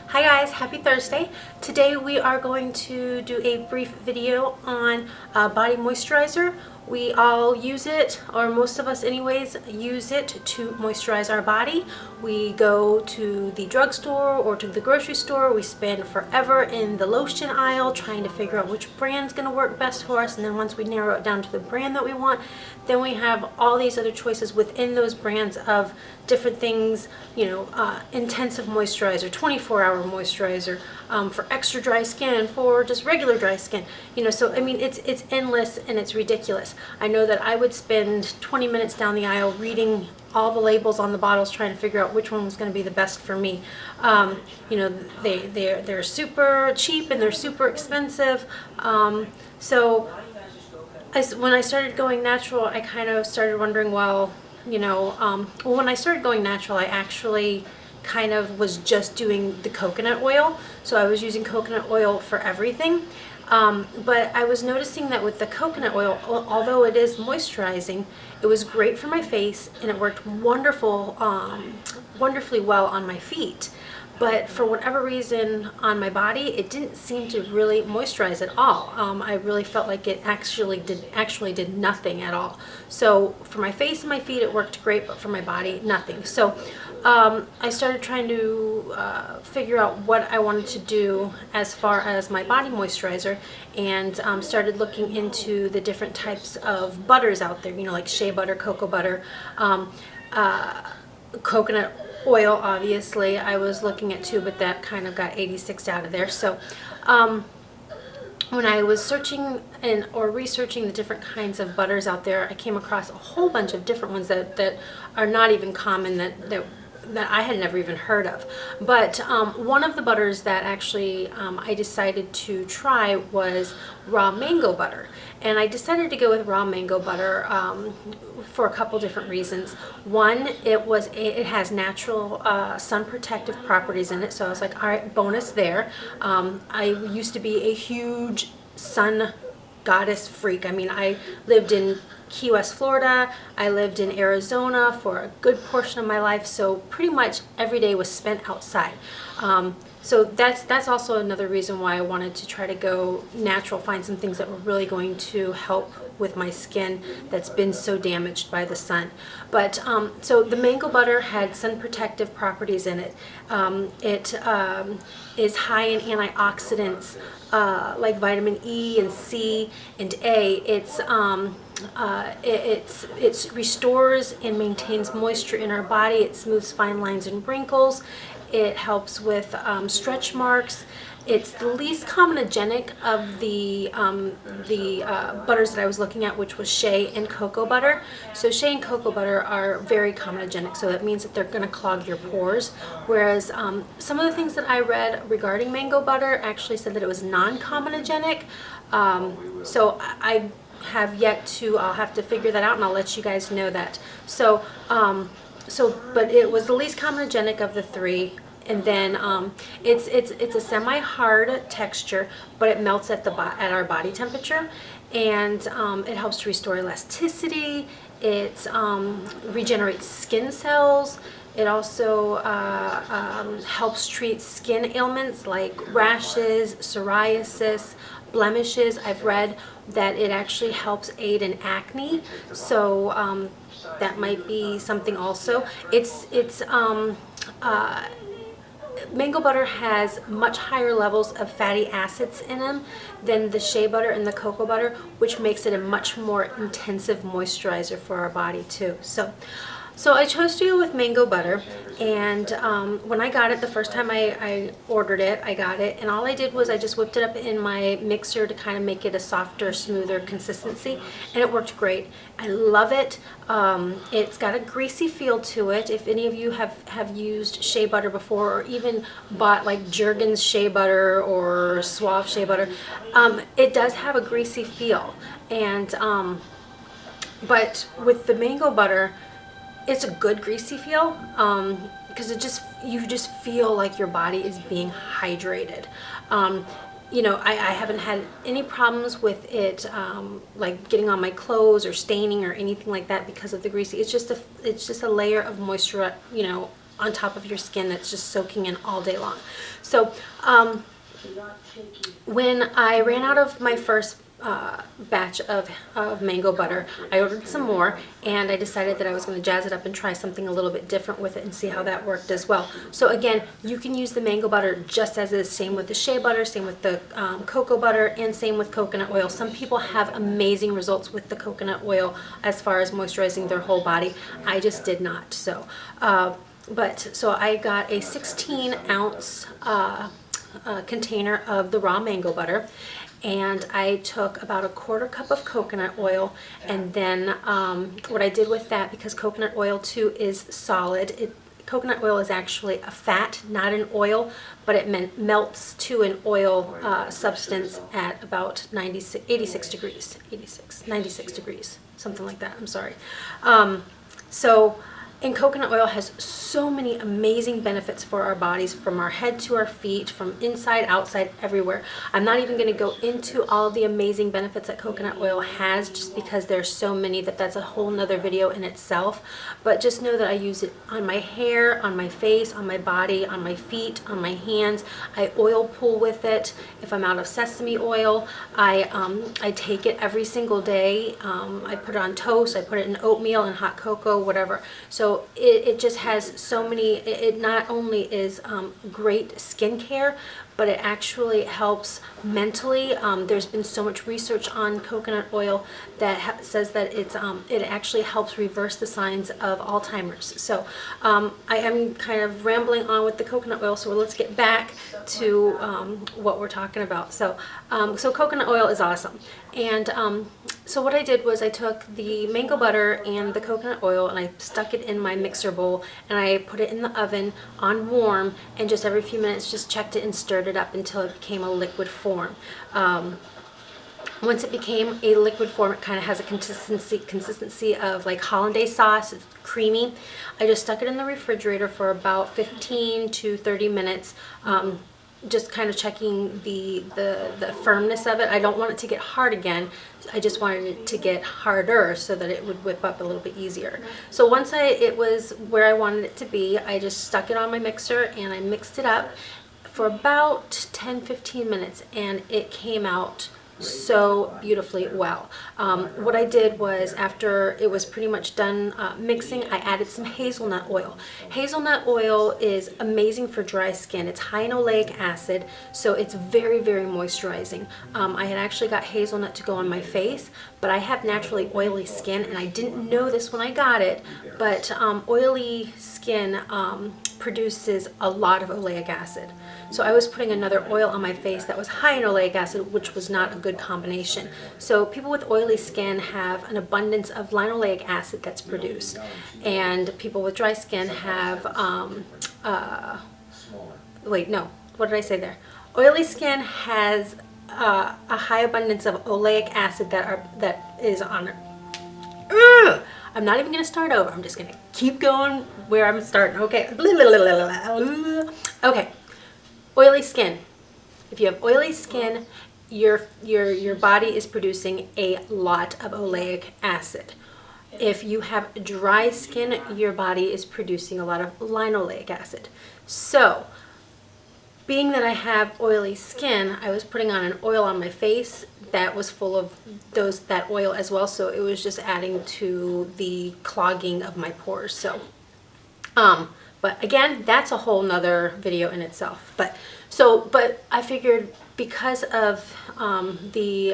Hi guys, happy Thursday. Today we are going to do a brief video on body moisturizer. We all use it, or most of us anyways, use it to moisturize our body. We go to the drugstore or to the grocery store. We spend forever in the lotion aisle trying to figure out which brand's going to work best for us, and then once we narrow it down to the brand that we want, then we have all these other choices within those brands of different things, intensive moisturizer, 24-hour moisturizer, for extra dry skin, for just regular dry skin, so I mean it's endless and it's ridiculous. I know that I would spend 20 minutes down the aisle reading all the labels on the bottles trying to figure out which one was going to be the best for me. They're super cheap and they're super expensive, so when I started going natural, I kind of started wondering, well, when I started going natural, I actually kind of was just doing the coconut oil. So I was using coconut oil for everything. But I was noticing that with the coconut oil, although it is moisturizing, it was great for my face and it worked wonderfully well on my feet. But for whatever reason on my body, it didn't seem to really moisturize at all. I really felt like it actually did nothing at all. So for my face and my feet, it worked great, but for my body, nothing. So I started trying to figure out what I wanted to do as far as my body moisturizer, and started looking into the different types of butters out there, like shea butter, cocoa butter, coconut oil. Obviously I was looking at too, but that kind of got 86 out of there. So when I was searching or researching the different kinds of butters out there, I came across a whole bunch of different ones that are not even common, that I had never even heard of. But one of the butters that actually I decided to try was raw mango butter. And I decided to go with raw mango butter for a couple different reasons. One, it has natural sun protective properties in it, so I was like, all right, bonus there. I used to be a huge sun goddess freak. I mean, I lived in Key West, Florida. I lived in Arizona for a good portion of my life, so pretty much every day was spent outside. So that's also another reason why I wanted to try to go natural, find some things that were really going to help with my skin that's been so damaged by the sun. But so the mango butter had sun protective properties in it. It is high in antioxidants like vitamin E and C and A. It restores and maintains moisture in our body. It smooths fine lines and wrinkles. It helps with stretch marks. It's the least comedogenic of the butters that I was looking at, which was shea and cocoa butter. So shea and cocoa butter are very comedogenic, so that means that they're going to clog your pores. Whereas some of the things that I read regarding mango butter actually said that it was non-comedogenic. So I have yet to, I'll have to figure that out, and I'll let you guys know that. So but it was the least comedogenic of the three. And then it's a semi-hard texture, but it melts at our body temperature, and it helps to restore elasticity. It regenerates skin cells. It also helps treat skin ailments like rashes, psoriasis, blemishes. I've read that it actually helps aid in acne, so that might be something also. Mango butter has much higher levels of fatty acids in them than the shea butter and the cocoa butter, which makes it a much more intensive moisturizer for our body too. So I chose to go with mango butter, and when I got it the first time I ordered it, I got it, and all I did was I just whipped it up in my mixer to kind of make it a softer, smoother consistency, and it worked great. I love it. It's got a greasy feel to it. If any of you have used shea butter before, or even bought like Jergens shea butter or Suave shea butter, it does have a greasy feel. And but with the mango butter, it's a good greasy feel, because you just feel like your body is being hydrated. I haven't had any problems with it, like getting on my clothes or staining or anything like that because of the greasy. It's just a layer of moisture, on top of your skin that's just soaking in all day long. So when I ran out of my first batch of mango butter, I ordered some more, and I decided that I was going to jazz it up and try something a little bit different with it and see how that worked as well. So again, you can use the mango butter just as is, same with the shea butter, same with the cocoa butter, and same with coconut oil. Some people have amazing results with the coconut oil as far as moisturizing their whole body. I just did not. So so I got a 16-ounce container of the raw mango butter, and I took about a 1/4 cup of coconut oil, and then what I did with that, because coconut oil too is solid, coconut oil is actually a fat, not an oil, but it melts to an oil substance at about 96 degrees, something like that, I'm sorry. And coconut oil has so many amazing benefits for our bodies, from our head to our feet, from inside, outside, everywhere. I'm not even going to go into all the amazing benefits that coconut oil has, just because there's so many that's a whole nother video in itself. But just know that I use it on my hair, on my face, on my body, on my feet, on my hands. I oil pull with it. If I'm out of sesame oil, I take it every single day. I put it on toast, I put it in oatmeal and hot cocoa, whatever. So it just has so many, it not only is great skincare, but it actually helps mentally. There's been so much research on coconut oil that says that it actually helps reverse the signs of Alzheimer's. So I am kind of rambling on with the coconut oil, so let's get back to what we're talking about. So coconut oil is awesome. And so what I did was I took the mango butter and the coconut oil, and I stuck it in my mixer bowl, and I put it in the oven on warm, and just every few minutes just checked it and stirred it up until it became a liquid form. Once it became a liquid form, it kind of has a consistency of like hollandaise sauce. It's creamy. I just stuck it in the refrigerator for about 15 to 30 minutes. Just kind of checking the firmness of it. I don't want it to get hard again. I just wanted it to get harder so that it would whip up a little bit easier. So once it was where I wanted it to be, I just stuck it on my mixer and I mixed it up for about 10-15 minutes, and it came out so beautifully well. What I did was, after it was pretty much done mixing, I added some hazelnut oil. Hazelnut oil is amazing for dry skin. It's high in oleic acid, so it's very, very moisturizing. I had actually got hazelnut to go on my face, but I have naturally oily skin, and I didn't know this when I got it, but oily skin produces a lot of oleic acid. So I was putting another oil on my face that was high in oleic acid, which was not a good combination. So people with oily skin have an abundance of linoleic acid that's produced, and people with dry skin have wait, no, what did I say there? Oily skin has a high abundance of oleic acid that is on it. I'm not even going to start over. I'm just going to keep going where I'm starting. Okay. Okay. Oily skin. If you have oily skin, your body is producing a lot of oleic acid. If you have dry skin, your body is producing a lot of linoleic acid. So, being that I have oily skin, I was putting on an oil on my face that was full of that oil as well, so it was just adding to the clogging of my pores. So, but again, that's a whole nother video in itself. But I figured, because of the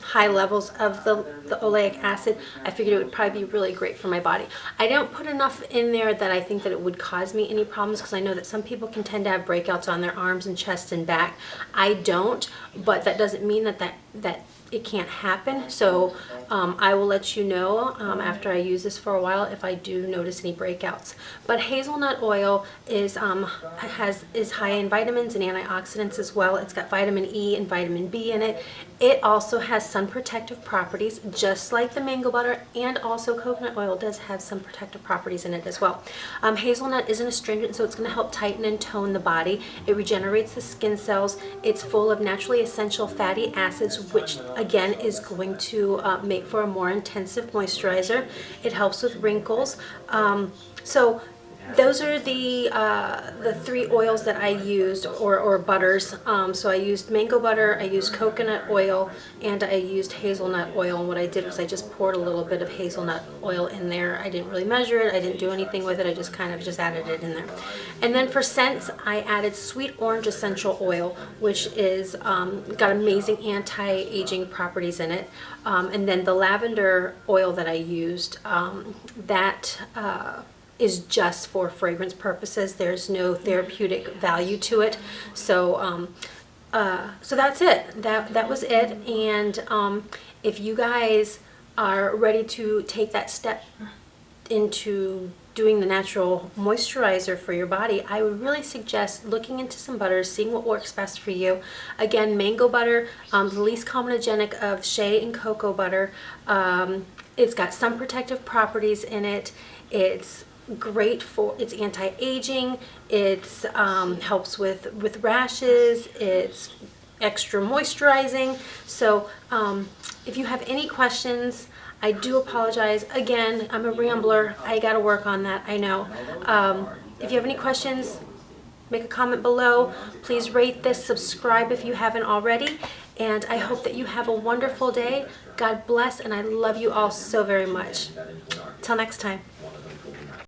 high levels of the oleic acid, I figured it would probably be really great for my body. I don't put enough in there that I think that it would cause me any problems, because I know that some people can tend to have breakouts on their arms and chest and back. I don't, but that doesn't mean that it can't happen. So I will let you know after I use this for a while if I do notice any breakouts. But hazelnut oil is high in vitamins and antioxidants as well. It's got vitamin E and vitamin B in it. It also has sun protective properties, just like the mango butter, and also coconut oil does have some protective properties in it as well. Hazelnut is an astringent, so it's going to help tighten and tone the body. It regenerates the skin cells. It's full of naturally essential fatty acids, which again is going to make for a more intensive moisturizer. It helps with wrinkles. So those are the three oils that I used, or butters. So I used mango butter, I used coconut oil, and I used hazelnut oil. And what I did was I just poured a little bit of hazelnut oil in there. I didn't really measure it. I didn't do anything with it. I just kind of just added it in there. And then for scents, I added sweet orange essential oil, which is got amazing anti-aging properties in it. And then the lavender oil that I used, is just for fragrance purposes. There's no therapeutic value to it. So so that's it. That was it. And if you guys are ready to take that step into doing the natural moisturizer for your body, I would really suggest looking into some butters, seeing what works best for you. Again, mango butter, the least comedogenic of shea and cocoa butter. It's got some protective properties in it. It's great for, it's anti-aging, it's helps with rashes, it's extra moisturizing. So if you have any questions, I do apologize. Again, I'm a rambler. I got to work on that, I know. If you have any questions, make a comment below. Please rate this, subscribe if you haven't already, and I hope that you have a wonderful day. God bless, and I love you all so very much. Till next time.